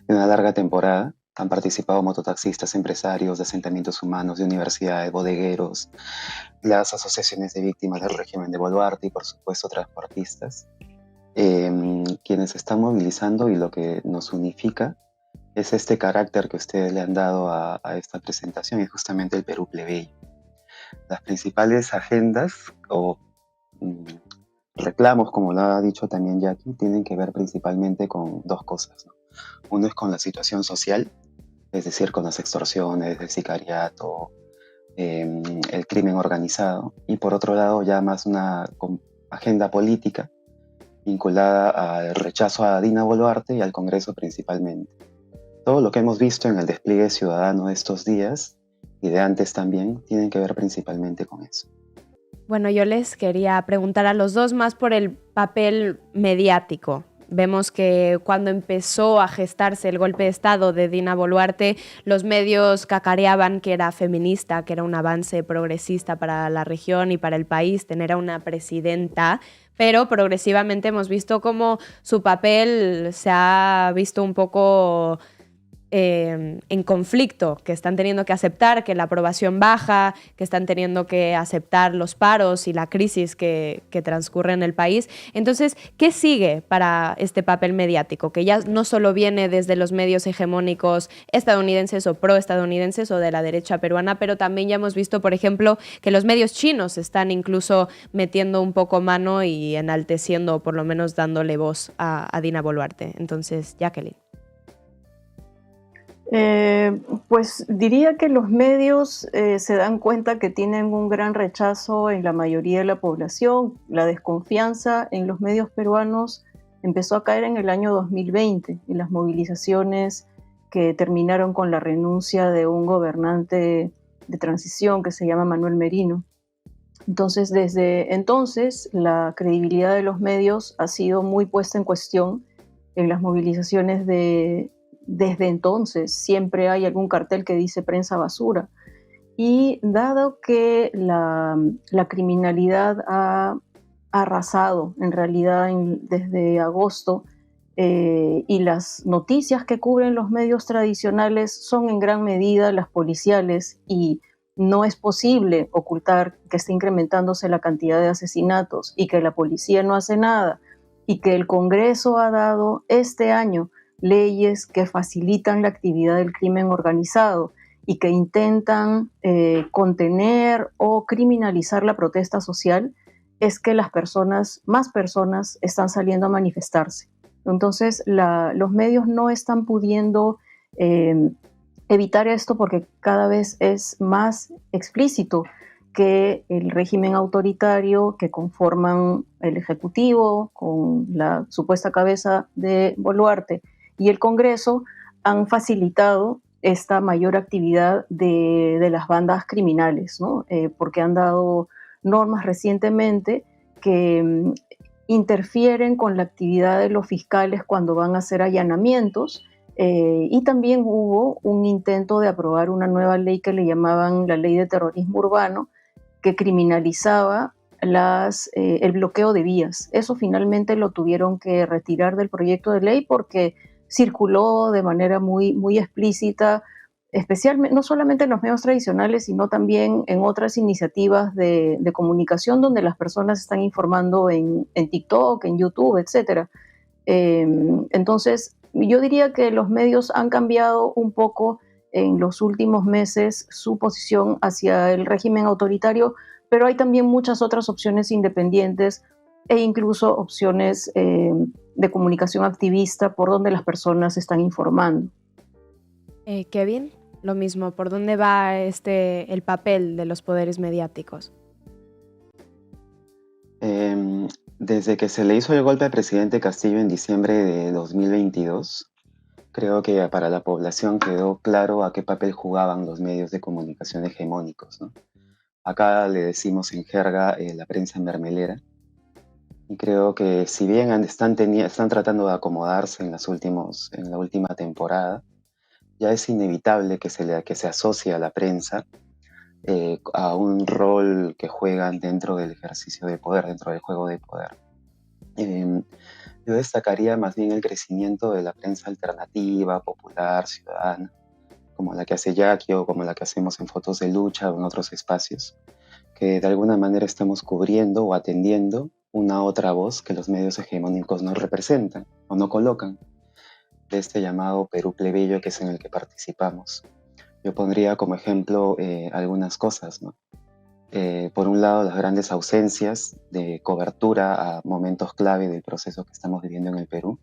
una larga temporada. Han participado mototaxistas, empresarios de asentamientos humanos, de universidades, bodegueros, las asociaciones de víctimas del régimen de Boluarte y, por supuesto, transportistas. Quienes están movilizando, y lo que nos unifica es este carácter que ustedes le han dado a esta presentación, y justamente el Perú plebeyo. Las principales agendas o reclamos, como lo ha dicho también Jackie, tienen que ver principalmente con dos cosas, ¿no? Uno es con la situación social, es decir, con las extorsiones, el sicariato, el crimen organizado, y por otro lado ya más una agenda política vinculada al rechazo a Dina Boluarte y al Congreso principalmente. Todo lo que hemos visto en el despliegue ciudadano de estos días y de antes también tienen que ver principalmente con eso. Bueno, yo les quería preguntar a los dos más por el papel mediático. Vemos que cuando empezó a gestarse el golpe de Estado de Dina Boluarte, los medios cacareaban que era feminista, que era un avance progresista para la región y para el país tener a una presidenta, pero progresivamente hemos visto cómo su papel se ha visto un poco en conflicto, que están teniendo que aceptar que la aprobación baja, que están teniendo que aceptar los paros y la crisis que transcurre en el país. Entonces, ¿qué sigue para este papel mediático? Que ya no solo viene desde los medios hegemónicos estadounidenses o proestadounidenses o de la derecha peruana, pero también ya hemos visto, por ejemplo, que los medios chinos están incluso metiendo un poco mano y enalteciendo, o por lo menos dándole voz a Dina Boluarte. Entonces, Jacqueline. Pues diría que los medios se dan cuenta que tienen un gran rechazo en la mayoría de la población. La desconfianza en los medios peruanos empezó a caer en el año 2020, en las movilizaciones que terminaron con la renuncia de un gobernante de transición que se llama Manuel Merino. Entonces, desde entonces, la credibilidad de los medios ha sido muy puesta en cuestión en las movilizaciones desde entonces. Siempre hay algún cartel que dice prensa basura. Y dado que la criminalidad ha arrasado en realidad desde agosto y las noticias que cubren los medios tradicionales son en gran medida las policiales y no es posible ocultar que está incrementándose la cantidad de asesinatos y que la policía no hace nada y que el Congreso ha dado este año leyes que facilitan la actividad del crimen organizado y que intentan contener o criminalizar la protesta social, es que más personas están saliendo a manifestarse. Entonces, los medios no están pudiendo evitar esto porque cada vez es más explícito que el régimen autoritario que conforman el Ejecutivo con la supuesta cabeza de Boluarte y el Congreso han facilitado esta mayor actividad de las bandas criminales, ¿no? Porque han dado normas recientemente que interfieren con la actividad de los fiscales cuando van a hacer allanamientos, y también hubo un intento de aprobar una nueva ley que le llamaban la Ley de Terrorismo Urbano, que criminalizaba el bloqueo de vías. Eso finalmente lo tuvieron que retirar del proyecto de ley porque circuló de manera muy, muy explícita, especialmente, no solamente en los medios tradicionales, sino también en otras iniciativas de comunicación donde las personas están informando en TikTok, en YouTube, etc. Entonces, yo diría que los medios han cambiado un poco en los últimos meses su posición hacia el régimen autoritario, pero hay también muchas otras opciones independientes e incluso opciones de comunicación activista por donde las personas están informando. Kevin, lo mismo, ¿por dónde va el papel de los poderes mediáticos? Desde que se le hizo el golpe al presidente Castillo en diciembre de 2022, creo que para la población quedó claro a qué papel jugaban los medios de comunicación hegemónicos, ¿no? Acá le decimos en jerga la prensa mermelera, y creo que si bien están tratando de acomodarse en la última temporada, ya es inevitable que se asocie a la prensa a un rol que juegan dentro del ejercicio de poder, dentro del juego de poder. Yo destacaría más bien el crecimiento de la prensa alternativa, popular, ciudadana, como la que hace Jackie o como la que hacemos en Fotos de Lucha o en otros espacios, que de alguna manera estamos cubriendo o atendiendo una otra voz que los medios hegemónicos no representan o no colocan, de este llamado Perú plebeyo que es en el que participamos. Yo pondría como ejemplo algunas cosas, ¿no? Por un lado, las grandes ausencias de cobertura a momentos clave del proceso que estamos viviendo en el Perú.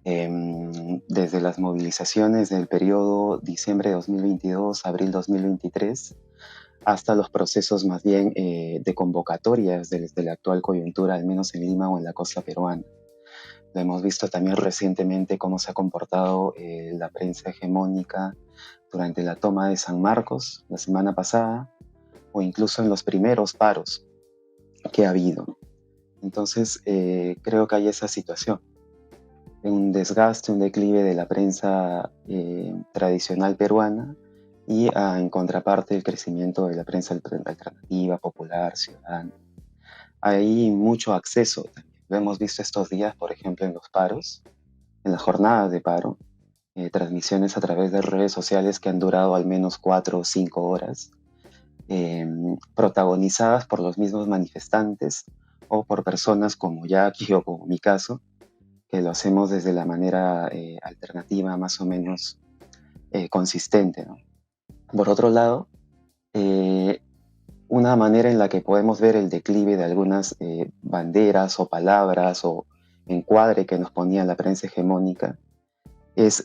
Desde las movilizaciones del periodo diciembre de 2022, abril 2023, hasta los procesos más bien de convocatorias desde la actual coyuntura, al menos en Lima o en la costa peruana. Lo hemos visto también recientemente cómo se ha comportado la prensa hegemónica durante la toma de San Marcos la semana pasada, o incluso en los primeros paros que ha habido. Entonces, creo que hay esa situación, un desgaste, un declive de la prensa tradicional peruana y en contraparte el crecimiento de la prensa alternativa, popular, ciudadana. Hay mucho acceso también. Lo hemos visto estos días, por ejemplo, en los paros, en las jornadas de paro, transmisiones a través de redes sociales que han durado al menos 4 o 5 horas, protagonizadas por los mismos manifestantes o por personas como Jackie o como mi caso, que lo hacemos desde la manera alternativa más o menos consistente, ¿no? Por otro lado, una manera en la que podemos ver el declive de algunas banderas o palabras o encuadre que nos ponía la prensa hegemónica es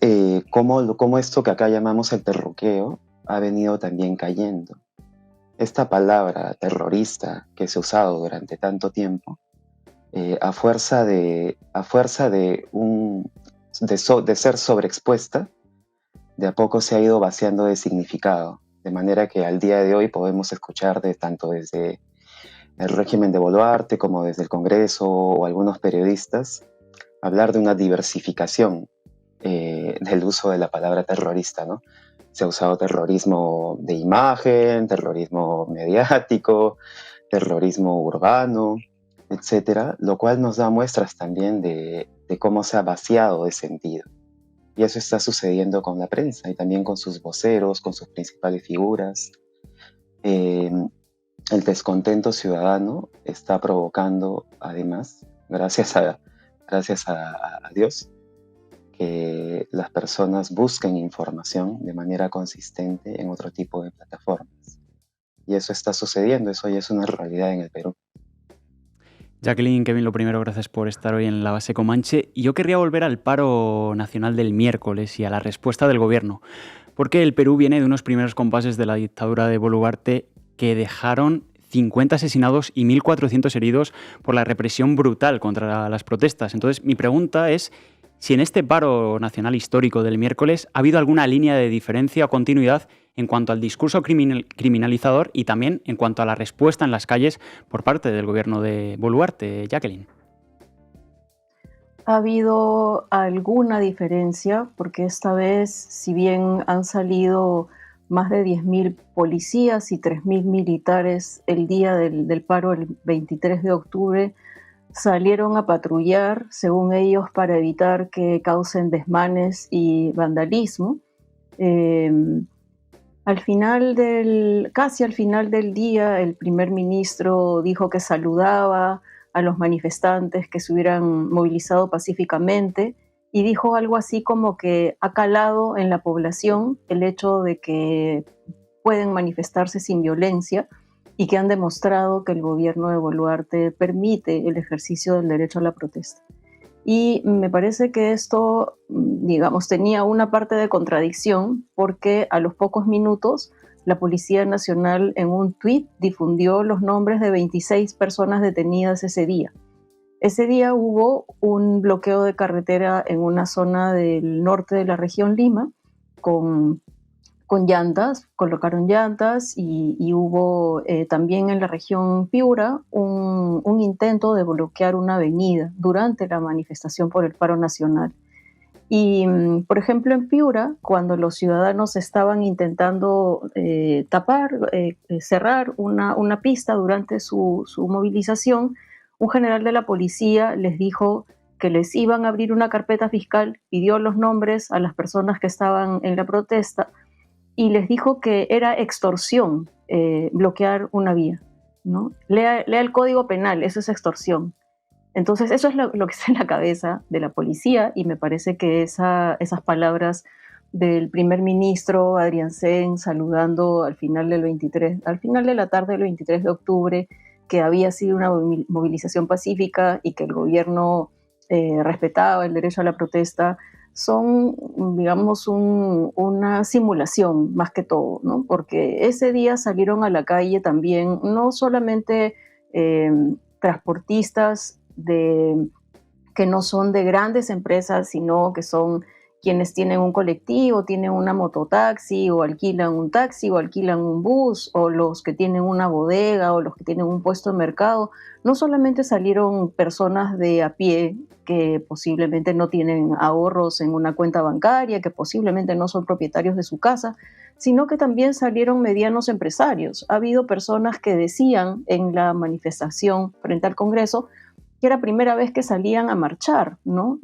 cómo esto que acá llamamos el terruqueo ha venido también cayendo. Esta palabra terrorista que se ha usado durante tanto tiempo, a fuerza de ser sobreexpuesta, de a poco se ha ido vaciando de significado, de manera que al día de hoy podemos escuchar tanto desde el régimen de Boluarte como desde el Congreso o algunos periodistas hablar de una diversificación del uso de la palabra terrorista, ¿no? Se ha usado terrorismo de imagen, terrorismo mediático, terrorismo urbano, etcétera, lo cual nos da muestras también de cómo se ha vaciado de sentido. Y eso está sucediendo con la prensa y también con sus voceros, con sus principales figuras. El descontento ciudadano está provocando, además, gracias a Dios, que las personas busquen información de manera consistente en otro tipo de plataformas. Y eso está sucediendo, eso ya es una realidad en el Perú. Jacqueline, Kevin, lo primero, gracias por estar hoy en la base Comanche. Y yo querría volver al paro nacional del miércoles y a la respuesta del gobierno, porque el Perú viene de unos primeros compases de la dictadura de Boluarte que dejaron 50 asesinados y 1.400 heridos por la represión brutal contra las protestas. Entonces, mi pregunta es si en este paro nacional histórico del miércoles ha habido alguna línea de diferencia o continuidad en cuanto al discurso criminalizador y también en cuanto a la respuesta en las calles por parte del gobierno de Boluarte. Jacqueline. Ha habido alguna diferencia porque esta vez, si bien han salido más de 10.000 policías y 3.000 militares el día del paro, el 23 de octubre, salieron a patrullar, según ellos, para evitar que causen desmanes y vandalismo. Casi al final del día, el primer ministro dijo que saludaba a los manifestantes que se hubieran movilizado pacíficamente y dijo algo así como que ha calado en la población el hecho de que pueden manifestarse sin violencia y que han demostrado que el gobierno de Boluarte permite el ejercicio del derecho a la protesta. Y me parece que esto, digamos, tenía una parte de contradicción porque a los pocos minutos la Policía Nacional en un tuit difundió los nombres de 26 personas detenidas ese día. Ese día hubo un bloqueo de carretera en una zona del norte de la región Lima con llantas, colocaron llantas y hubo también en la región Piura un intento de bloquear una avenida durante la manifestación por el paro nacional. Y, por ejemplo, en Piura, cuando los ciudadanos estaban intentando cerrar una pista durante su movilización, un general de la policía les dijo que les iban a abrir una carpeta fiscal, pidió los nombres a las personas que estaban en la protesta y les dijo que era extorsión bloquear una vía, ¿no? Lea el Código Penal, eso es extorsión. Entonces, eso es lo que está en la cabeza de la policía y me parece que esas palabras del primer ministro Adrián Sen saludando al final de la tarde del 23 de octubre, que había sido una movilización pacífica y que el gobierno respetaba el derecho a la protesta, son, digamos, una simulación más que todo, ¿no? Porque ese día salieron a la calle también no solamente transportistas que no son de grandes empresas, sino que son quienes tienen un colectivo, tienen una mototaxi, o alquilan un taxi, o alquilan un bus, o los que tienen una bodega, o los que tienen un puesto de mercado. No solamente salieron personas de a pie que posiblemente no tienen ahorros en una cuenta bancaria, que posiblemente no son propietarios de su casa, sino que también salieron medianos empresarios. Ha habido personas que decían en la manifestación frente al Congreso que era la primera vez que salían a marchar, ¿no?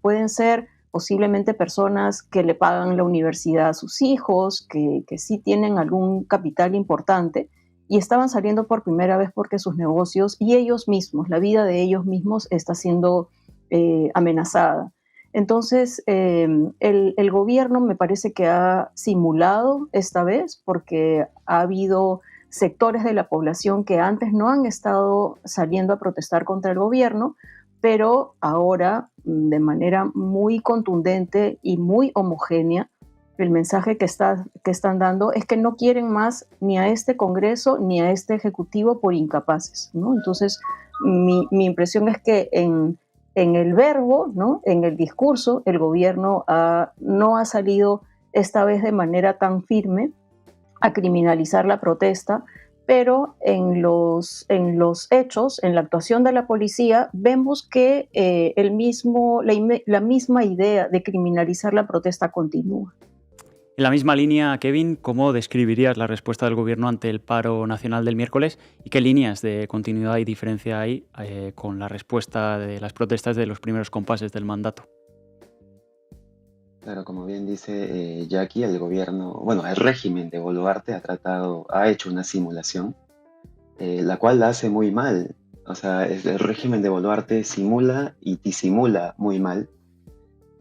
Pueden ser posiblemente personas que le pagan la universidad a sus hijos, que sí tienen algún capital importante y estaban saliendo por primera vez porque sus negocios y ellos mismos, la vida de ellos mismos está siendo amenazada. Entonces, el gobierno me parece que ha simulado esta vez porque ha habido sectores de la población que antes no han estado saliendo a protestar contra el gobierno, pero ahora de manera muy contundente y muy homogénea, el mensaje que están dando es que no quieren más ni a este Congreso ni a este Ejecutivo por incapaces, ¿no? Entonces, mi impresión es que en el verbo, ¿no? En el discurso, el gobierno no ha salido esta vez de manera tan firme a criminalizar la protesta, pero en los hechos, en la actuación de la policía, vemos que la misma idea de criminalizar la protesta continúa. En la misma línea, Kevin, ¿cómo describirías la respuesta del gobierno ante el paro nacional del miércoles y qué líneas de continuidad y diferencia hay con la respuesta de las protestas de los primeros compases del mandato? Claro, como bien dice Jackie, el régimen de Boluarte ha hecho una simulación, la cual la hace muy mal. O sea, el régimen de Boluarte simula y disimula muy mal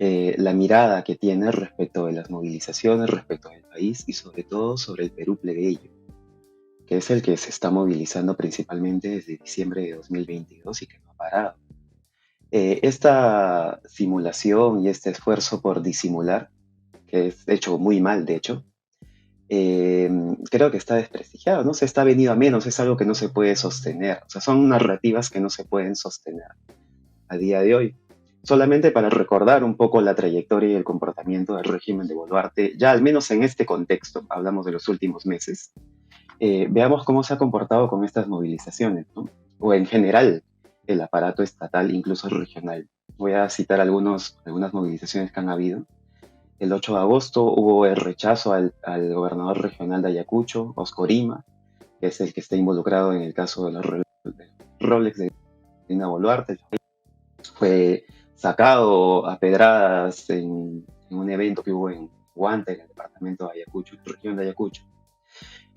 la mirada que tiene respecto de las movilizaciones, respecto del país y sobre todo sobre el Perú plebeyo, que es el que se está movilizando principalmente desde diciembre de 2022 y que no ha parado. Esta simulación y este esfuerzo por disimular, que es hecho muy mal, de hecho, creo que está desprestigiado, ¿no? Se está venido a menos, es algo que no se puede sostener. O sea, son narrativas que no se pueden sostener a día de hoy. Solamente para recordar un poco la trayectoria y el comportamiento del régimen de Boluarte, ya al menos en este contexto, hablamos de los últimos meses, veamos cómo se ha comportado con estas movilizaciones, ¿no? O en general, el aparato estatal, incluso regional. Voy a citar algunas movilizaciones que han habido. El 8 de agosto hubo el rechazo al gobernador regional de Ayacucho, Oscorima, que es el que está involucrado en el caso de los Rolex de Dina Boluarte. Fue sacado a pedradas en un evento que hubo en Huanta, en el departamento de Ayacucho, región de Ayacucho.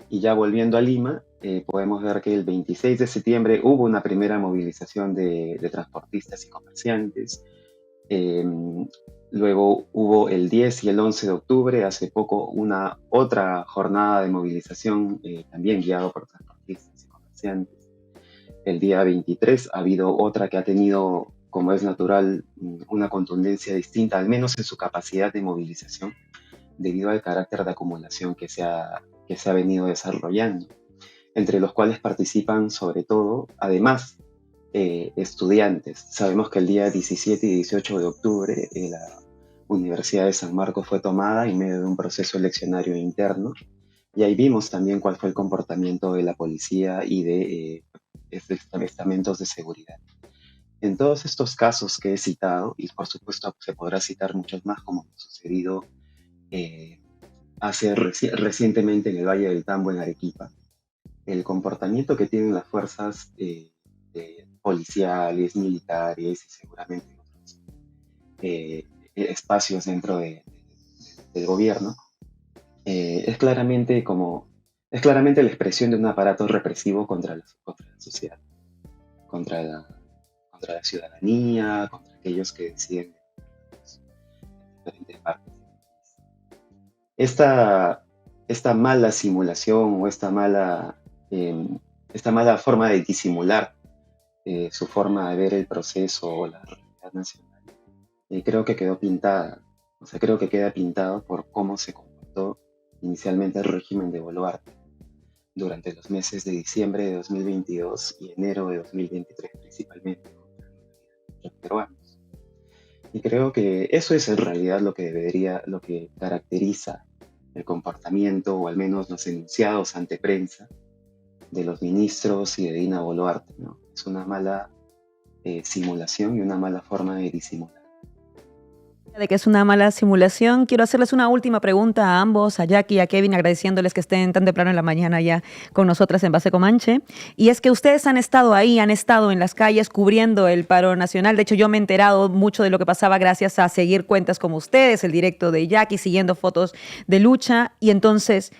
Y ya volviendo a Lima, podemos ver que el 26 de septiembre hubo una primera movilización de transportistas y comerciantes. Luego hubo el 10 y el 11 de octubre, hace poco, otra jornada de movilización también guiado por transportistas y comerciantes. El día 23 ha habido otra que ha tenido, como es natural, una contundencia distinta, al menos en su capacidad de movilización, debido al carácter de acumulación que se ha venido desarrollando, entre los cuales participan sobre todo, además estudiantes. Sabemos que el día 17 y 18 de octubre la Universidad de San Marcos fue tomada en medio de un proceso eleccionario interno, y ahí vimos también cuál fue el comportamiento de la policía y de estamentos de seguridad. En todos estos casos que he citado, y por supuesto se podrá citar muchos más, como ha sucedido recientemente en el Valle del Tambo, en Arequipa, el comportamiento que tienen las fuerzas policiales, militares y seguramente otros espacios dentro del gobierno es claramente la expresión de un aparato represivo contra la sociedad, contra la ciudadanía, contra aquellos que deciden en diferentes partes. Esta mala simulación o esta mala forma de disimular su forma de ver el proceso o la realidad nacional, creo que quedó pintada. O sea, creo que queda pintado por cómo se comportó inicialmente el régimen de Boluarte durante los meses de diciembre de 2022 y enero de 2023, principalmente contra los peruanos. Y creo que eso es en realidad lo que caracteriza el comportamiento, o al menos los enunciados ante prensa, de los ministros y de Dina Boluarte, ¿no? Es una mala simulación y una mala forma de disimular. De que es una mala simulación, quiero hacerles una última pregunta a ambos, a Jackie y a Kevin, agradeciéndoles que estén tan temprano en la mañana ya con nosotras en Base Comanche. Y es que ustedes han estado ahí, han estado en las calles cubriendo el paro nacional. De hecho, yo me he enterado mucho de lo que pasaba gracias a seguir cuentas como ustedes, el directo de Jackie, siguiendo fotos de lucha. Y entonces,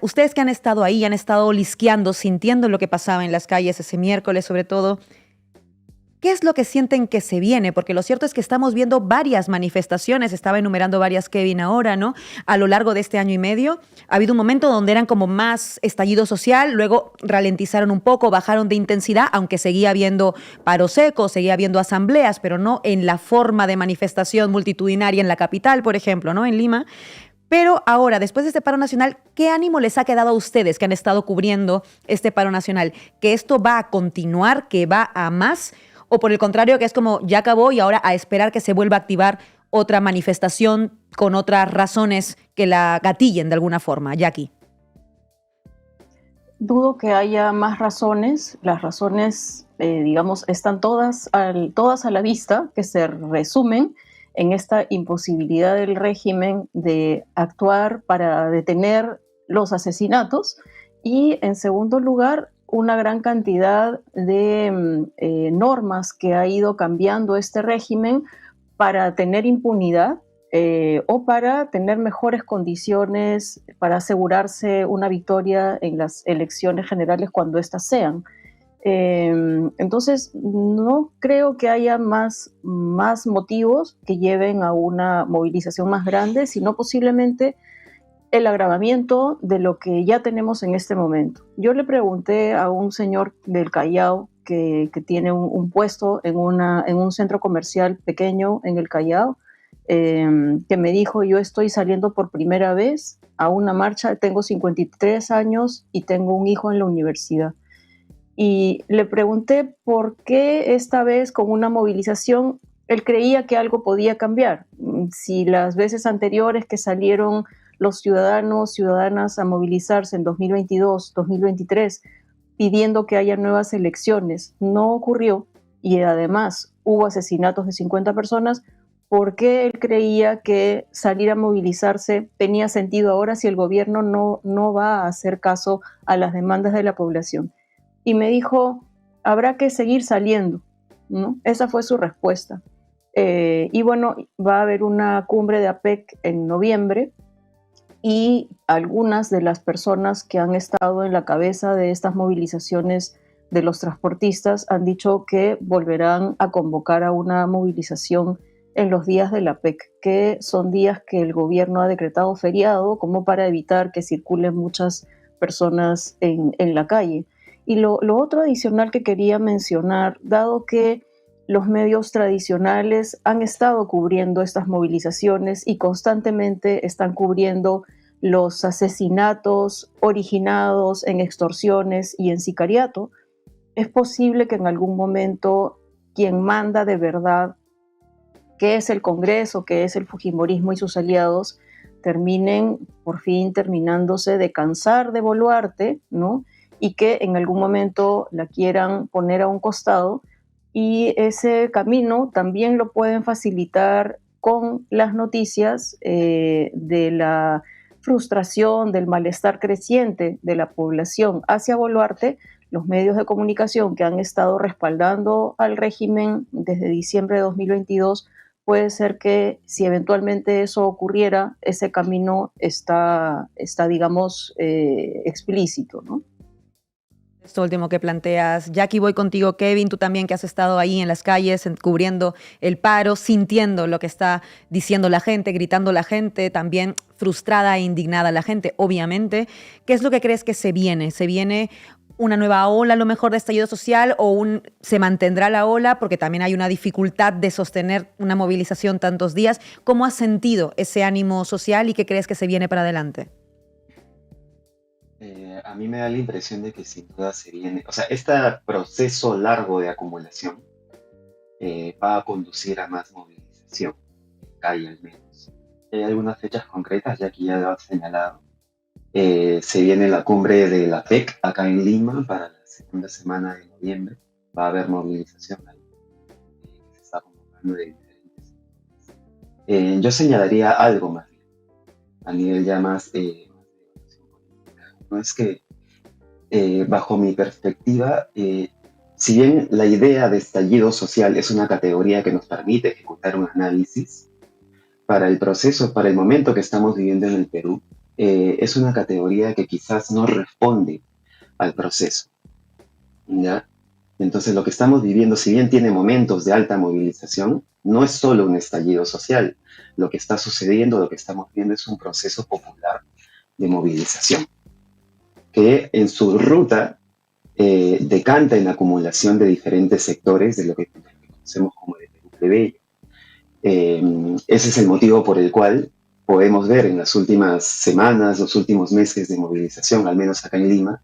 ustedes que han estado ahí, han estado lisqueando, sintiendo lo que pasaba en las calles ese miércoles sobre todo, ¿qué es lo que sienten que se viene? Porque lo cierto es que estamos viendo varias manifestaciones, estaba enumerando varias Kevin ahora, ¿no? A lo largo de este año y medio ha habido un momento donde eran como más estallido social, luego ralentizaron un poco, bajaron de intensidad, aunque seguía habiendo paro seco, seguía habiendo asambleas, pero no en la forma de manifestación multitudinaria en la capital, por ejemplo, ¿no? En Lima. Pero ahora, después de este paro nacional, ¿qué ánimo les ha quedado a ustedes que han estado cubriendo este paro nacional? ¿Que esto va a continuar, que va a más? ¿O por el contrario, que es como ya acabó y ahora a esperar que se vuelva a activar otra manifestación con otras razones que la gatillen de alguna forma? Jackie. Dudo que haya más razones. Las razones, digamos, están todas a la vista, que se resumen en esta imposibilidad del régimen de actuar para detener los asesinatos y, en segundo lugar, una gran cantidad de normas que ha ido cambiando este régimen para tener impunidad o para tener mejores condiciones para asegurarse una victoria en las elecciones generales cuando éstas sean. Entonces, no creo que haya más motivos que lleven a una movilización más grande, sino posiblemente el agravamiento de lo que ya tenemos en este momento. Yo le pregunté a un señor del Callao que tiene un puesto en un centro comercial pequeño en el Callao, que me dijo: yo estoy saliendo por primera vez a una marcha, tengo 53 años y tengo un hijo en la universidad. Y le pregunté por qué esta vez con una movilización él creía que algo podía cambiar. Si las veces anteriores que salieron los ciudadanas a movilizarse en 2022, 2023, pidiendo que haya nuevas elecciones, no ocurrió, y además hubo asesinatos de 50 personas, ¿por qué él creía que salir a movilizarse tenía sentido ahora si el gobierno no va a hacer caso a las demandas de la población? Y me dijo: habrá que seguir saliendo, ¿no? Esa fue su respuesta. Y bueno, va a haber una cumbre de APEC en noviembre, y algunas de las personas que han estado en la cabeza de estas movilizaciones de los transportistas han dicho que volverán a convocar a una movilización en los días de la APEC, que son días que el gobierno ha decretado feriado como para evitar que circulen muchas personas en la calle. Y lo otro adicional que quería mencionar, dado que los medios tradicionales han estado cubriendo estas movilizaciones y constantemente están cubriendo los asesinatos originados en extorsiones y en sicariato, es posible que en algún momento quien manda de verdad, que es el Congreso, que es el Fujimorismo y sus aliados, terminen por fin terminándose de cansar de Boluarte, ¿no? Y que en algún momento la quieran poner a un costado, y ese camino también lo pueden facilitar con las noticias de la frustración, del malestar creciente de la población hacia Boluarte. Los medios de comunicación que han estado respaldando al régimen desde diciembre de 2022, puede ser que si eventualmente eso ocurriera, ese camino está digamos, explícito, ¿no? Esto último que planteas. Jackie, voy contigo. Kevin, tú también que has estado ahí en las calles cubriendo el paro, sintiendo lo que está diciendo la gente, gritando la gente, también frustrada e indignada la gente, obviamente. ¿Qué es lo que crees que se viene? ¿Se viene una nueva ola a lo mejor de estallido social o se mantendrá la ola porque también hay una dificultad de sostener una movilización tantos días? ¿Cómo has sentido ese ánimo social y qué crees que se viene para adelante? A mí me da la impresión de que sin duda se viene, o sea, este proceso largo de acumulación va a conducir a más movilización, en calle al menos. Hay algunas fechas concretas, ya que ya lo has señalado. Se viene la cumbre de la PEC acá en Lima para la segunda semana de noviembre. Va a haber movilización ahí, que se está convocando de diferentes. Yo señalaría algo más bien, a nivel ya más no es que, bajo mi perspectiva, si bien la idea de estallido social es una categoría que nos permite ejecutar un análisis, para el proceso, para el momento que estamos viviendo en el Perú, es una categoría que quizás no responde al proceso, ¿ya? Entonces lo que estamos viviendo, si bien tiene momentos de alta movilización, no es solo un estallido social. Lo que está sucediendo, lo que estamos viendo es un proceso popular de movilización, que en su ruta decanta en la acumulación de diferentes sectores de lo que conocemos como el Perú plebeyo. Ese es el motivo por el cual podemos ver en las últimas semanas, los últimos meses de movilización, al menos acá en Lima,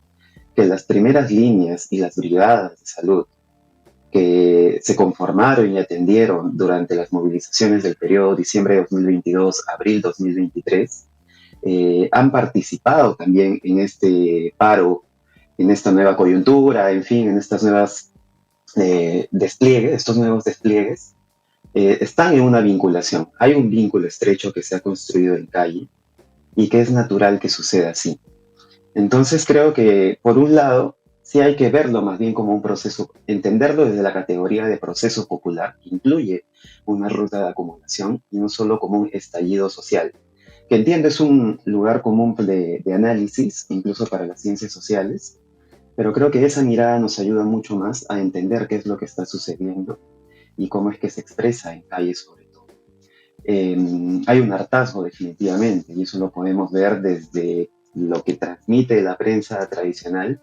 que las primeras líneas y las brigadas de salud que se conformaron y atendieron durante las movilizaciones del periodo diciembre de 2022, abril 2023, han participado también en este paro, en esta nueva coyuntura, en fin, en estas nuevas despliegues, estos nuevos despliegues, están en una vinculación. Hay un vínculo estrecho que se ha construido en calle y que es natural que suceda así. Entonces creo que, por un lado, sí hay que verlo más bien como un proceso, entenderlo desde la categoría de proceso popular, que incluye una ruta de acumulación y no solo como un estallido social, que entiendo es un lugar común de análisis, incluso para las ciencias sociales, pero creo que esa mirada nos ayuda mucho más a entender qué es lo que está sucediendo y cómo es que se expresa en calle sobre todo. Hay un hartazgo definitivamente, y eso lo podemos ver desde lo que transmite la prensa tradicional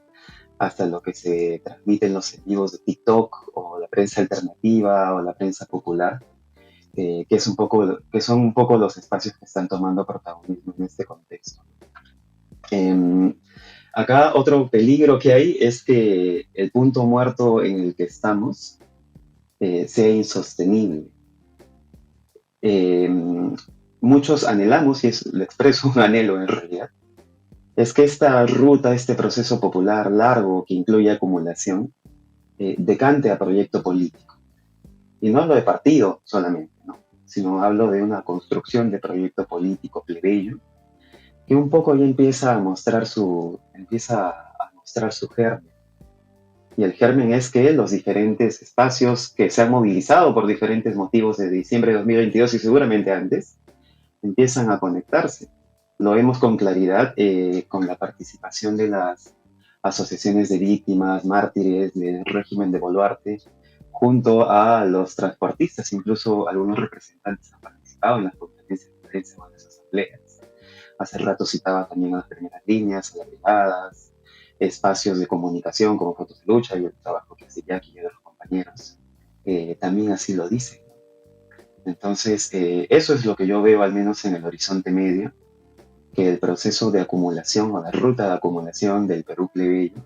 hasta lo que se transmite en los en vivos de TikTok o la prensa alternativa o la prensa popular, que son un poco los espacios que están tomando protagonismo en este contexto. Acá otro peligro que hay es que el punto muerto en el que estamos sea insostenible. Muchos anhelamos, y lo expreso un anhelo en realidad, es que esta ruta, este proceso popular largo que incluye acumulación, decante a proyecto político. Y no hablo de partido solamente, ¿no? Sino hablo de una construcción de proyecto político plebeyo que un poco ya empieza a mostrar su germen. Y el germen es que los diferentes espacios que se han movilizado por diferentes motivos desde diciembre de 2022 y seguramente antes, empiezan a conectarse. Lo vemos con claridad con la participación de las asociaciones de víctimas, mártires del régimen de Boluarte, junto a los transportistas. Incluso algunos representantes han participado en las conferencias de prensa o en las asambleas. Hace rato citaba también a las primeras líneas, a las brigadas, espacios de comunicación como Fotos de Lucha y el trabajo que hace Jackie y otros compañeros. También así lo dicen. Entonces, eso es lo que yo veo al menos en el horizonte medio, que el proceso de acumulación o la ruta de acumulación del Perú plebeyo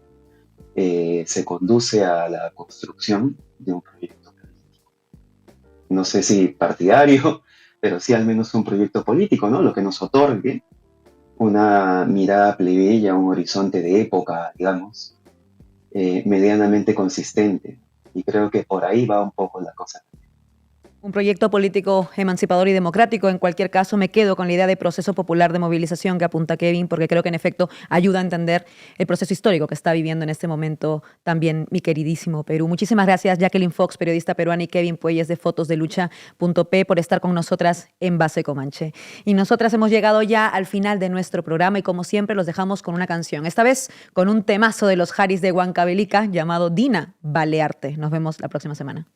se conduce a la construcción de un proyecto político. No sé si partidario, pero sí al menos un proyecto político, ¿no? Lo que nos otorgue una mirada plebeya, un horizonte de época, digamos, medianamente consistente. Y creo que por ahí va un poco la cosa. Un proyecto político emancipador y democrático. En cualquier caso, me quedo con la idea de proceso popular de movilización que apunta Kevin, porque creo que en efecto ayuda a entender el proceso histórico que está viviendo en este momento también mi queridísimo Perú. Muchísimas gracias, Jacqueline Fox, periodista peruana, y Kevin Puelles de fotosdelucha.p por estar con nosotras en Base Comanche. Y nosotras hemos llegado ya al final de nuestro programa y como siempre los dejamos con una canción, esta vez con un temazo de los Jaris de Huancavelica llamado Dina Balearte. Nos vemos la próxima semana.